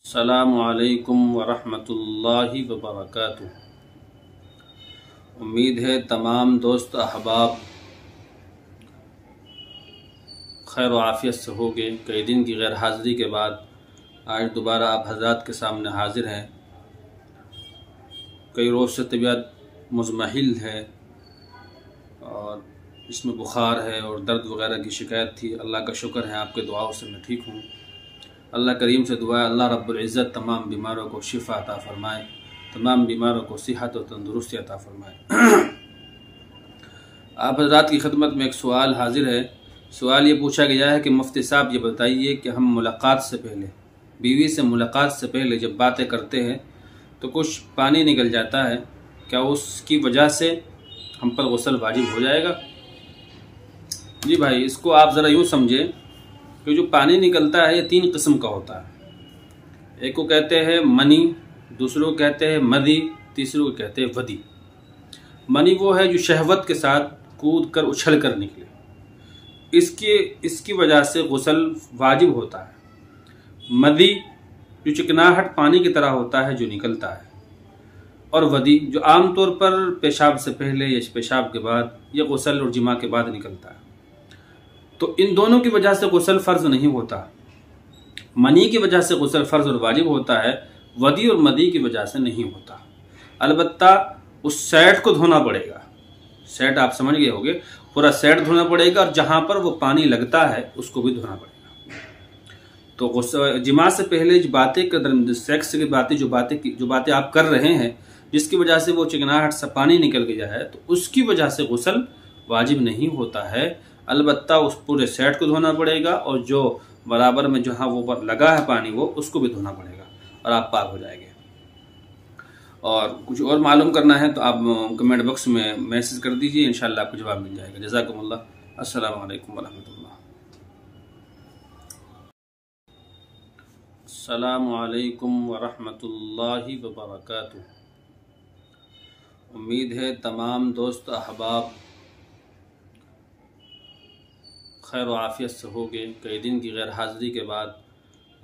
अस्सलामु अलैकुम वरहमतुल्लाहि वबरकातुहू। उम्मीद है तमाम दोस्त अहबाब खैर व आफ़ियत से होंगे। कई दिन की गैर हाज़िरी के बाद आज दोबारा आप हज़रात के सामने हाज़िर हैं। कई रोज़ से तबीयत मुज़महिल है और इसमें बुखार है और दर्द वगैरह की शिकायत थी। अल्लाह का शुक्र है आपके दुआओं से मैं ठीक हूँ। अल्लाह करीम से दुआ है अल्लाह रब्बुल इज़्ज़त तमाम बीमारों को शिफा अता फ़रमाए, तमाम बीमारों को सेहत और तंदुरुस्ती अता फ़रमाए। आप हज़रात की खिदमत में एक सवाल हाजिर है। सवाल ये पूछा गया है कि मुफ्ती साहब ये बताइए कि हम मुलाकात से पहले, बीवी से मुलाकात से पहले जब बातें करते हैं तो कुछ पानी निकल जाता है, क्या उसकी वजह से हम पर गुस्ल वाजिब हो जाएगा? जी भाई, इसको आप ज़रा यूँ समझें कि जो पानी निकलता है ये तीन किस्म का होता है। एक को कहते हैं मनी, दूसरों को कहते हैं मदी, तीसरों को कहते हैं वदी। मनी वो है जो शहवत के साथ कूद कर उछल कर निकले, इसकी वजह से गुस्ल वाजिब होता है। मदी जो चिकनाहट पानी की तरह होता है जो निकलता है, और वदी जो आमतौर पर पेशाब से पहले या पेशाब के बाद या गुस्ल और जिमा के बाद निकलता है। तो इन दोनों की वजह से गुस्ल फ़र्ज नहीं होता। मनी की वजह से गुस्ल फ़र्ज और वाजिब होता है, वदी और मदी की वजह से नहीं होता। अलबत्ता उस सेट को धोना पड़ेगा। सेट आप समझ गए होंगे, पूरा सेट धोना पड़ेगा और जहां पर वो पानी लगता है उसको भी धोना पड़ेगा। तो जिमा से पहले जो बातें सेक्स की बातें जो बातें आप कर रहे हैं, जिसकी वजह से वो चिकनाहट से पानी निकल गया है, तो उसकी वजह से गुस्ल वाजिब नहीं होता है। अलबत्ता उस पूरे सेट को धोना पड़ेगा और जो बराबर में जहाँ वो लगा है पानी वो उसको भी धोना पड़ेगा और आप पाक हो जाएंगे। और कुछ और मालूम करना है तो आप कमेंट बॉक्स में मैसेज कर दीजिए, इंशाल्लाह आपको जवाब मिल जाएगा। जज़ाकुमुल्लाह। अस्सलामु अलैकुम वरहमतुल्लाह। अस्सलामु अलैकुम वरहमतुल्लाहि वबरकातुहू। उम्मीद है तमाम दोस्त अहबाब खैर व आफ़ियत से होंगे। कई दिन की गैर हाज़िरी के बाद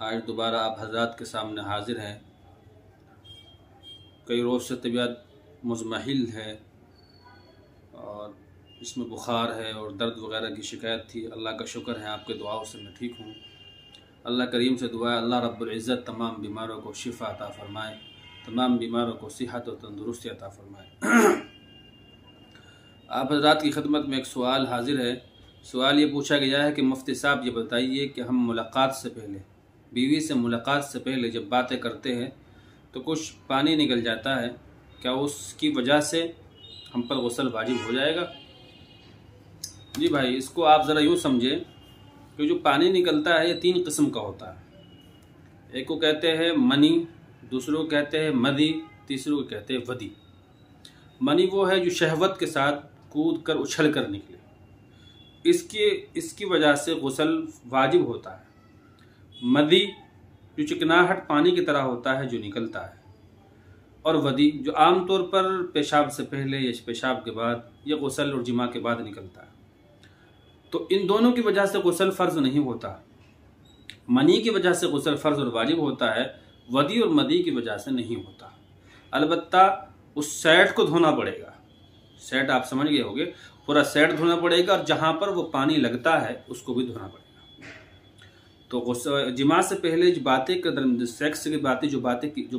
आज दोबारा आप हज़रात के सामने हाज़िर हैं। कई रोज़ से तबीयत मुज़महिल है और इसमें बुखार है और दर्द वगैरह की शिकायत थी। अल्लाह का शुक्र है आपके दुआओं से मैं ठीक हूँ। अल्लाह करीम से दुआ है अल्लाह रब्बुल इज़्ज़त तमाम बीमारों को शिफा अता फ़रमाए, तमाम बीमारों को सेहत और तंदुरुस्ती अता फ़रमाए। आप हज़रात की खिदमत में एक सवाल हाजिर है। सवाल ये पूछा गया है कि मुफ्ती साहब ये बताइए कि हम मुलाकात से पहले, बीवी से मुलाकात से पहले जब बातें करते हैं तो कुछ पानी निकल जाता है, क्या उसकी वजह से हम पर गुस्ल वाजिब हो जाएगा? जी भाई, इसको आप ज़रा यूँ समझें कि जो पानी निकलता है ये तीन किस्म का होता है। एक को कहते हैं मनी, दूसरों को कहते हैं मदी, तीसरों को कहते हैं वदी। मनी वो है जो शहवत के साथ कूद कर उछल कर निकले, इसकी वजह से गुस्ल वाजिब होता है। मदी जो चिकनाहट पानी की तरह होता है जो निकलता है, और वदी जो आमतौर पर पेशाब से पहले या पेशाब के बाद या गुस्ल और जिमा के बाद निकलता है। तो इन दोनों की वजह से गुस्ल फ़र्ज नहीं होता। मनी की वजह से गुस्ल फ़र्ज और वाजिब होता है, वदी और मदी की वजह से नहीं होता। अलबत्ता उस सेट को धोना पड़ेगा। सेट आप समझ गए होंगे, पूरा सेट धोना पड़ेगा और जहां पर वो पानी लगता है उसको भी धोना पड़ेगा। तो जिमा से पहले जो बातें सेक्स की बातें जो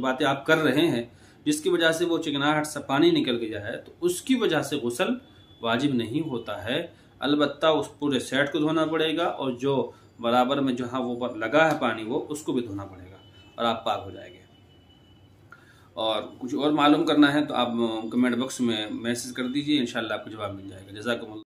बातें आप कर रहे हैं, जिसकी वजह से वो चिकनाहट से पानी निकल गया है, तो उसकी वजह से गुस्ल वाजिब नहीं होता है। अलबत्ता उस पूरे सेट को धोना पड़ेगा और जो बराबर में जहाँ वो लगा है पानी वो उसको भी धोना पड़ेगा और आप पाक हो जाएंगे। और कुछ और मालूम करना है तो आप कमेंट बॉक्स में मैसेज कर दीजिए, इंशाल्लाह आपको जवाब मिल जाएगा। जज़ाकुमुल्लाह।